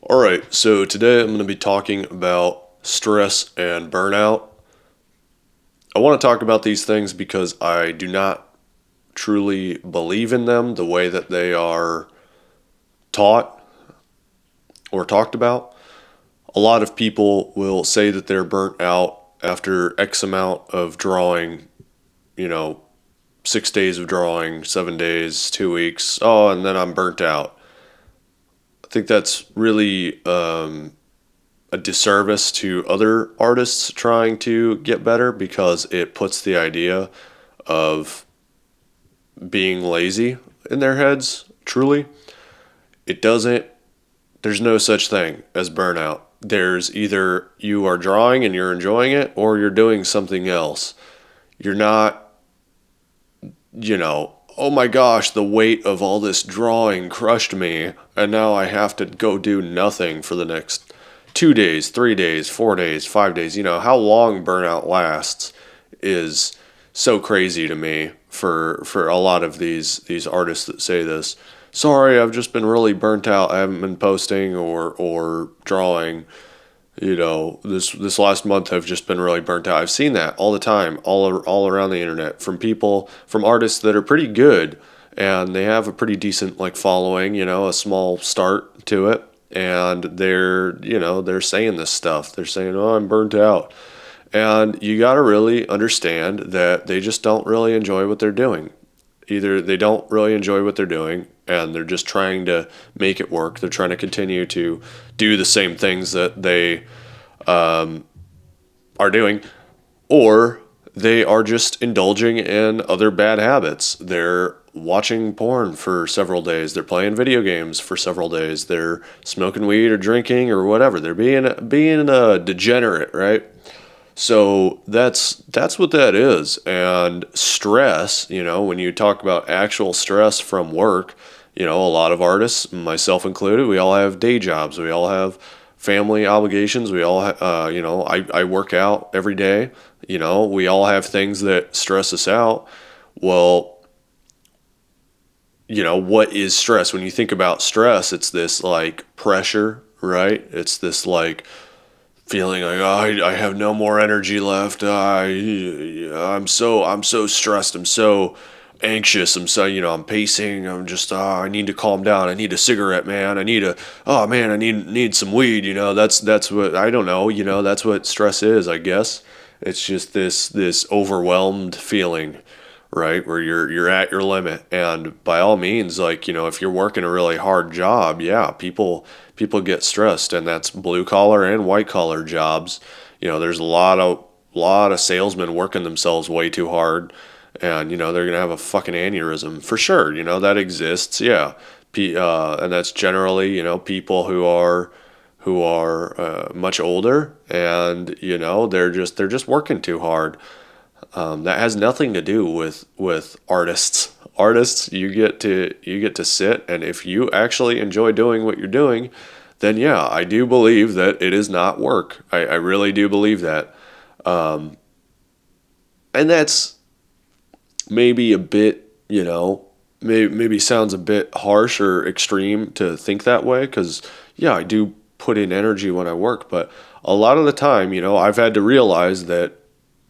All right, so today I'm going to be talking about stress and burnout. I want to talk about these things because I do not truly believe in them the way that they are taught or talked about. A lot of people will say that they're burnt out after X amount of drawing, you know, 6 days of drawing, 7 days, 2 weeks. Oh, and then I'm burnt out. I think that's really a disservice to other artists trying to get better because it puts the idea of being lazy in their heads. Truly, it doesn't. There's no such thing as burnout. There's either you are drawing and you're enjoying it, or you're doing something else. You're not, oh my gosh, the weight of all this drawing crushed me, and now I have to go do nothing for the next 2 days, 3 days, 4 days, 5 days. How long burnout lasts is so crazy to me for a lot of these artists that say this. Sorry, I've just been really burnt out. I haven't been posting or drawing. This last month I've just been really burnt out. I've seen that all the time, all around the internet, from people, from artists that are pretty good and they have a pretty decent like following, a small start to it, and they're saying this stuff. They're saying, "Oh, I'm burnt out." And you got to really understand that they just don't really enjoy what they're doing. Either they don't really enjoy what they're doing and they're just trying to make it work. They're trying to continue to do the same things that they are doing, or they are just indulging in other bad habits. They're watching porn for several days. They're playing video games for several days. They're smoking weed or drinking or whatever. They're being a degenerate, right? So that's what that is. And stress, when you talk about actual stress from work, a lot of artists, myself included, we all have day jobs. We all have family obligations. We all, I work out every day. We all have things that stress us out. Well, what is stress? When you think about stress, it's this like pressure, right? It's this like feeling like, oh, I have no more energy left. I'm so stressed. I'm so anxious. I'm pacing. I'm just, I need to calm down. I need a cigarette, man. Oh man, I need some weed. That's what, I don't know. That's what stress is, I guess. It's just this overwhelmed feeling, right? Where you're at your limit. And by all means, like, if you're working a really hard job, yeah, people get stressed, and that's blue collar and white collar jobs. There's a lot of salesmen working themselves way too hard, and they're gonna have a fucking aneurysm for sure. That exists, yeah. And that's generally people who are much older, and they're just working too hard. That has nothing to do with artists. Artists, you get to sit, and if you actually enjoy doing what you're doing, then yeah, I do believe that it is not work. I really do believe that. And that's maybe a bit, maybe sounds a bit harsh or extreme to think that way, because yeah, I do put in energy when I work, but a lot of the time, I've had to realize that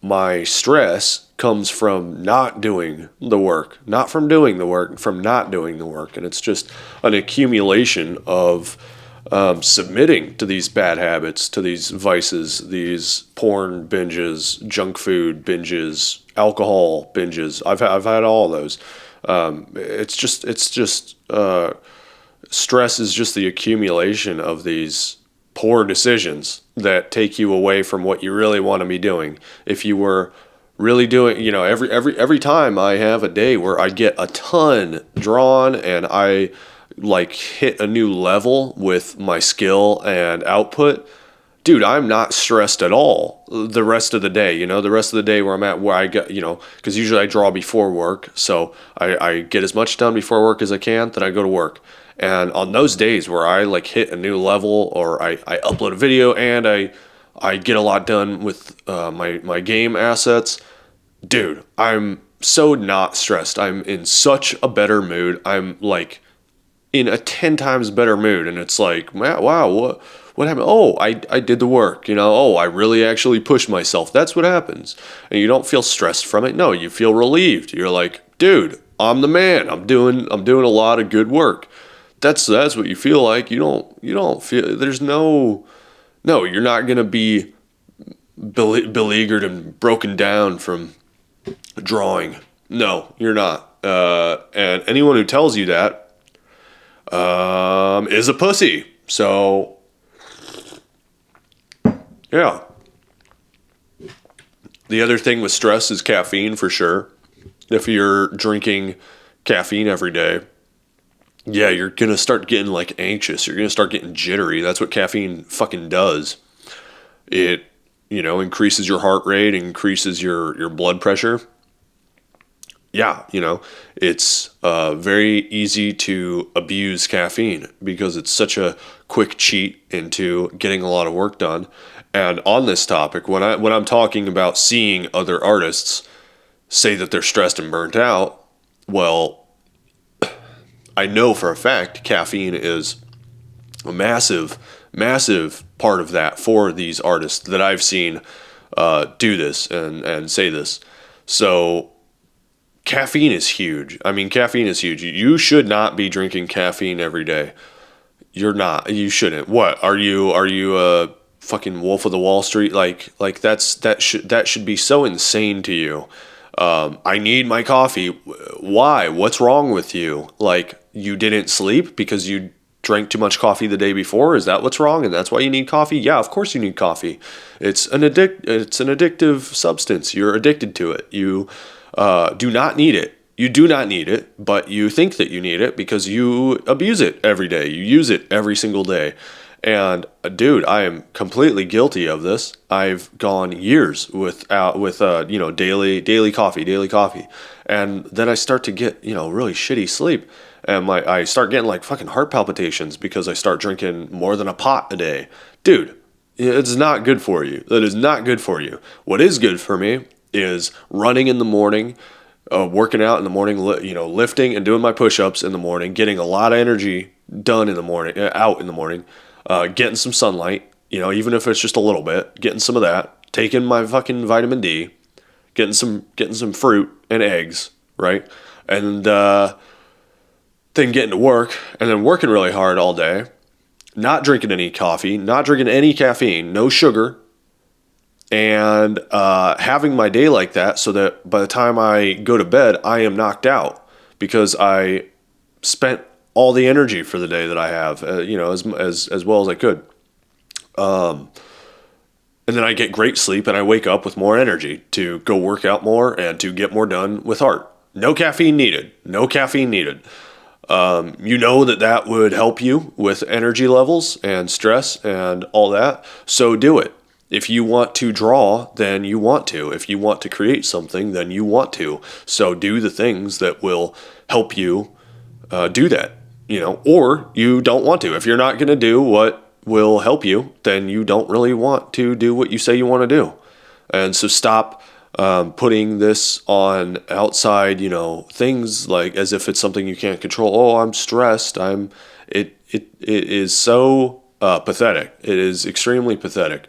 my stress comes from not doing the work, not from doing the work, from not doing the work. And it's just an accumulation of submitting to these bad habits, to these vices, these porn binges, junk food binges, alcohol binges. I've had all those. It's just stress is just the accumulation of these poor decisions that take you away from what you really want to be doing. If you were really doing, every time I have a day where I get a ton drawn and I like hit a new level with my skill and output, dude, I'm not stressed at all the rest of the day. The rest of the day where I'm at, where I get, because usually I draw before work. So I get as much done before work as I can, then I go to work. And on those days where I like hit a new level, or I upload a video and I get a lot done with my game assets, dude, I'm so not stressed. I'm in such a better mood. I'm like in a 10 times better mood. And it's like, wow, what happened? Oh, I did the work, Oh, I really actually pushed myself. That's what happens. And you don't feel stressed from it. No, you feel relieved. You're like, dude, I'm the man. I'm doing a lot of good work. That's what you feel like. You don't feel, there's no, you're not going to be beleaguered and broken down from drawing. No, you're not. And anyone who tells you that is a pussy. So, yeah. The other thing with stress is caffeine, for sure. If you're drinking caffeine every day, yeah, you're going to start getting like anxious. You're going to start getting jittery. That's what caffeine fucking does. It, increases your heart rate, increases your blood pressure. Yeah, it's very easy to abuse caffeine because it's such a quick cheat into getting a lot of work done. And on this topic, when I'm talking about seeing other artists say that they're stressed and burnt out, well, I know for a fact caffeine is a massive, massive part of that for these artists that I've seen do this and say this. So caffeine is huge. I mean, caffeine is huge. You should not be drinking caffeine every day. You're not. You shouldn't. What are you? Are you a fucking Wolf of the Wall Street? Like that should be so insane to you. I need my coffee. Why? What's wrong with you? Like, you didn't sleep because you drank too much coffee the day before? Is that what's wrong? And that's why you need coffee? Yeah, of course you need coffee. It's an addictive substance. You're addicted to it. You do not need it. You do not need it, but you think that you need it because you abuse it every day. You use it every single day. And dude, I am completely guilty of this. I've gone years with daily coffee, and then I start to get really shitty sleep, and I start getting like fucking heart palpitations because I start drinking more than a pot a day. Dude, it's not good for you. That is not good for you. What is good for me is running in the morning, working out in the morning, lifting and doing my push-ups in the morning, getting a lot of energy done in the morning, out in the morning. Getting some sunlight, even if it's just a little bit, getting some of that, taking my fucking vitamin D, getting some fruit and eggs, right? And then getting to work and then working really hard all day, not drinking any coffee, not drinking any caffeine, no sugar, and having my day like that so that by the time I go to bed, I am knocked out because I spent all the energy for the day that I have, as well as I could. And then I get great sleep and I wake up with more energy to go work out more and to get more done with art. No caffeine needed. No caffeine needed. That would help you with energy levels and stress and all that. So do it. If you want to draw, then you want to. If you want to create something, then you want to. So do the things that will help you do that. Or you don't want to. If you're not going to do what will help you, then you don't really want to do what you say you want to do. And so stop putting this on outside, things like as if it's something you can't control. Oh, I'm stressed. It is so pathetic. It is extremely pathetic.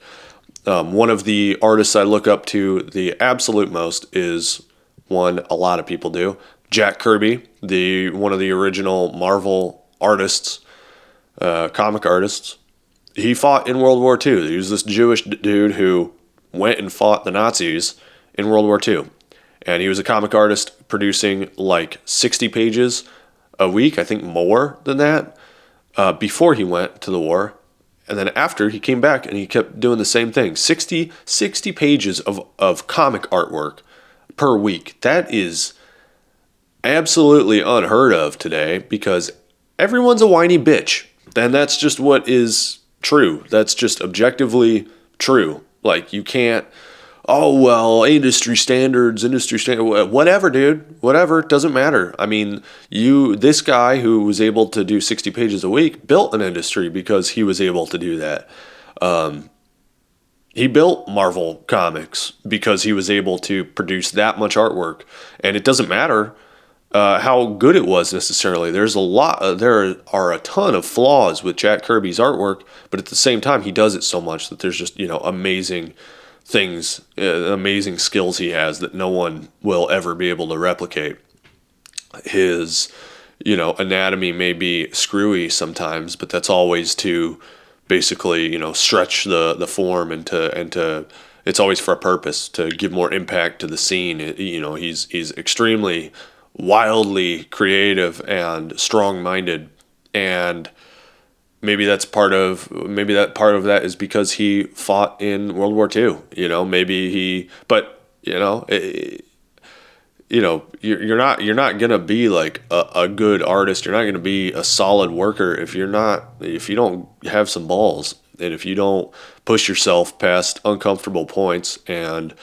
One of the artists I look up to the absolute most is one a lot of people do. Jack Kirby, one of the original Marvel artists, comic artists. He fought in World War II. He was this Jewish dude who went and fought the Nazis in World War II. And he was a comic artist producing like 60 pages a week, I think more than that, before he went to the war. And then after, he came back and he kept doing the same thing. 60 pages of comic artwork per week. That is absolutely unheard of today because everyone's a whiny bitch. And that's just what is true. That's just objectively true. Like, you can't, oh, well, industry standards, whatever, dude, whatever, doesn't matter. I mean, this guy who was able to do 60 pages a week built an industry because he was able to do that. He built Marvel Comics because he was able to produce that much artwork. And it doesn't matter how good it was necessarily. There are a ton of flaws with Jack Kirby's artwork, but at the same time, he does it so much that there's just, amazing things, amazing skills he has that no one will ever be able to replicate. His, anatomy may be screwy sometimes, but that's always to basically, stretch the form and to it's always for a purpose to give more impact to the scene. He's extremely wildly creative and strong-minded, and maybe that part of that is because he fought in World War II. You're not gonna be like a good artist. You're not gonna be a solid worker if you don't have some balls, and if you don't push yourself past uncomfortable points, and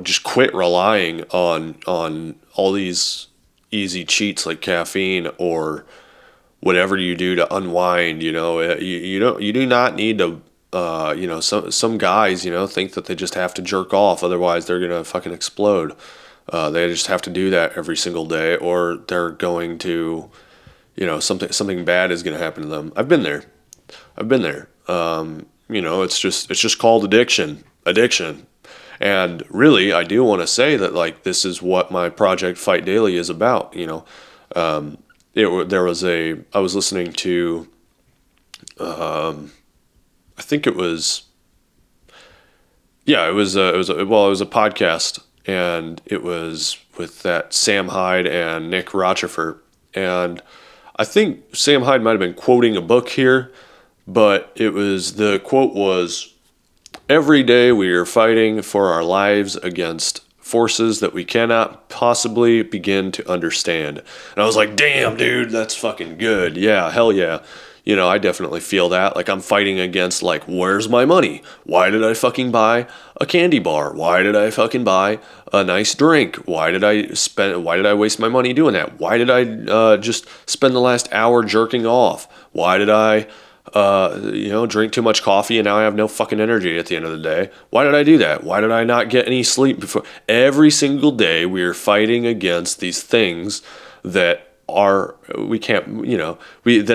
just quit relying on all these easy cheats like caffeine or whatever you do to unwind. You do not need to. Some guys, think that they just have to jerk off, otherwise they're gonna fucking explode. They just have to do that every single day, or they're going to, something bad is gonna happen to them. I've been there. It's just called addiction. And really, I do want to say that, like, this is what my project Fight Daily is about. I was listening to, I think it was, yeah, it was a podcast, and it was with that Sam Hyde and Nick Rochefort. And I think Sam Hyde might have been quoting a book here, but the quote was, "Every day we are fighting for our lives against forces that we cannot possibly begin to understand." And I was like, damn, dude, that's fucking good. Yeah, hell yeah. I definitely feel that. Like, I'm fighting against, like, where's my money? Why did I fucking buy a candy bar? Why did I fucking buy a nice drink? Why did I waste my money doing that? Why did I just spend the last hour jerking off? Why did I drink too much coffee and now I have no fucking energy at the end of the day? Why did I do that? Why did I not get any sleep before? Every single day we are fighting against these things that that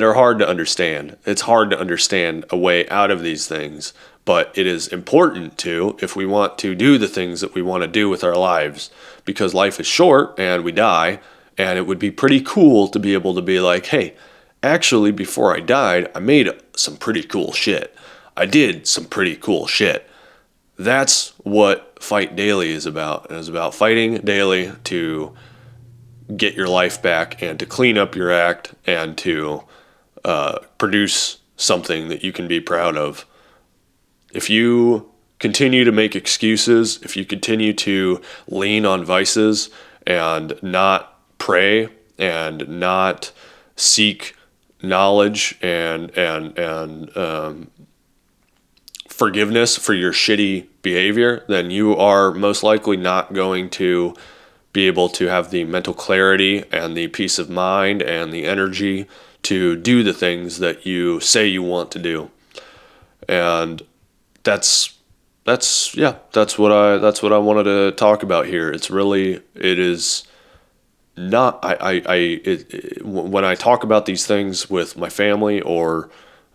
are hard to understand. It's hard to understand a way out of these things, but it is important to, if we want to do the things that we want to do with our lives, because life is short and we die, and it would be pretty cool to be able to be like, hey, actually, before I died, I made some pretty cool shit. I did some pretty cool shit. That's what Fight Daily is about. It is about fighting daily to get your life back and to clean up your act and to produce something that you can be proud of. If you continue to make excuses, if you continue to lean on vices and not pray and not seek knowledge and forgiveness for your shitty behavior, then you are most likely not going to be able to have the mental clarity and the peace of mind and the energy to do the things that you say you want to do. And that's what I wanted to talk about here. It is not, when I talk about these things with my family or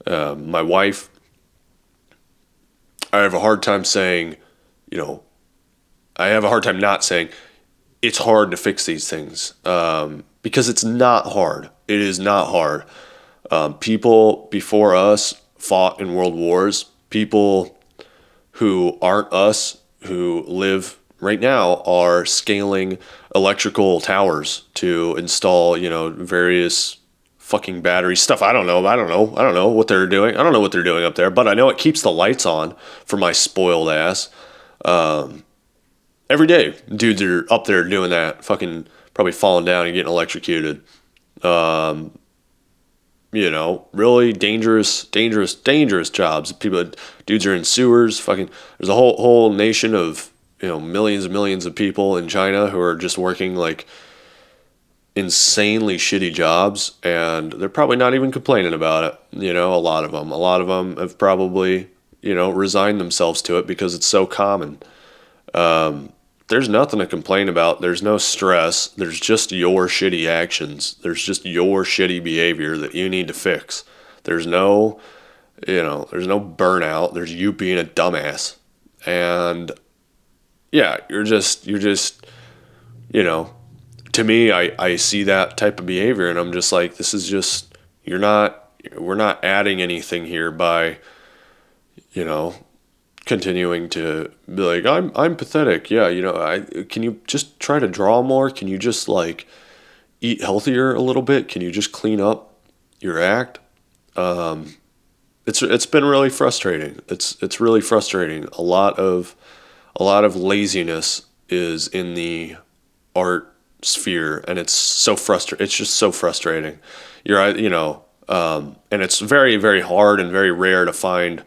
my wife, I have a hard time saying, not saying it's hard to fix these things, because it's not hard. It is not hard. People before us fought in world wars. People who aren't us, who live right now, are scaling electrical towers to install, various fucking battery stuff. I don't know what they're doing. I don't know what they're doing up there, but I know it keeps the lights on for my spoiled ass. Every day, dudes are up there doing that, fucking probably falling down and getting electrocuted. Really dangerous jobs. Dudes are in sewers. Fucking, there's a whole nation of, millions and millions of people in China who are just working like insanely shitty jobs, and they're probably not even complaining about it. A lot of them have probably, resigned themselves to it because it's so common. there's nothing to complain about. There's no stress. There's just your shitty actions. There's just your shitty behavior that you need to fix. There's no, there's no burnout. There's you being a dumbass. And yeah, to me, I see that type of behavior and I'm just like, this is just, we're not adding anything here by, continuing to be like, I'm pathetic. Yeah, can you just try to draw more? Can you just like eat healthier a little bit? Can you just clean up your act? It's been really frustrating. It's really frustrating. A lot of laziness is in the art sphere, and it's so frustrating. It's just so frustrating. And it's very, very hard and very rare to find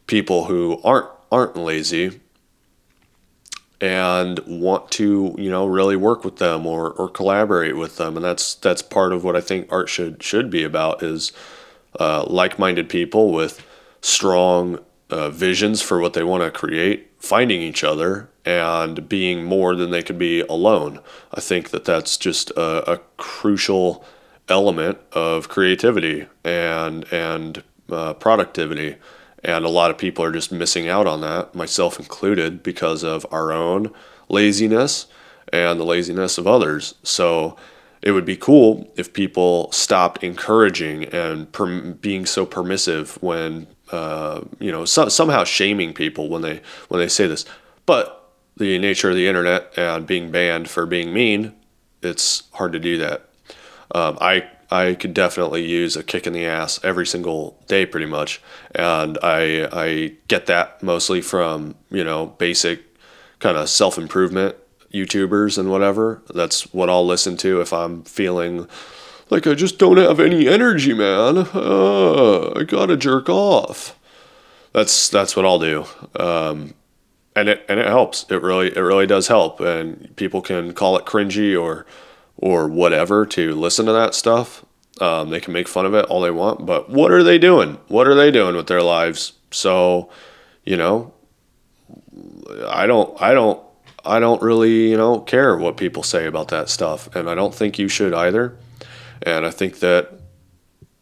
people who aren't lazy and want to, really work with them or collaborate with them. And that's part of what I think art should be about, is like-minded people with strong visions for what they want to create, finding each other and being more than they could be alone. I think that's just a crucial element of creativity and productivity. And a lot of people are just missing out on that, myself included, because of our own laziness and the laziness of others. So it would be cool if people stopped encouraging and being so permissive when, somehow shaming people when they say this. But the nature of the internet and being banned for being mean, it's hard to do that. I could definitely use a kick in the ass every single day, pretty much, and I get that mostly from basic kind of self-improvement YouTubers and whatever. That's what I'll listen to if I'm feeling like I just don't have any energy, man. I gotta jerk off. That's what I'll do. And it helps. It really does help. And people can call it cringy or whatever to listen to that stuff. They can make fun of it all they want, but what are they doing? What are they doing with their lives? So, I don't really, care what people say about that stuff, and I don't think you should either. And I think that,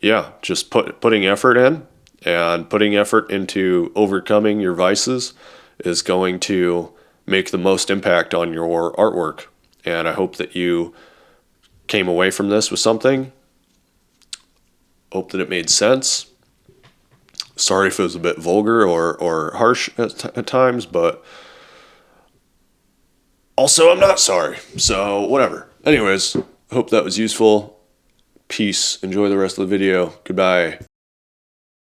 yeah, just putting effort in and putting effort into overcoming your vices is going to make the most impact on your artwork. And I hope that you came away from this with something. Hope that it made sense. Sorry if it was a bit vulgar or harsh at times, but also I'm not sorry. So whatever. Anyways, hope that was useful. Peace. Enjoy the rest of the video. Goodbye.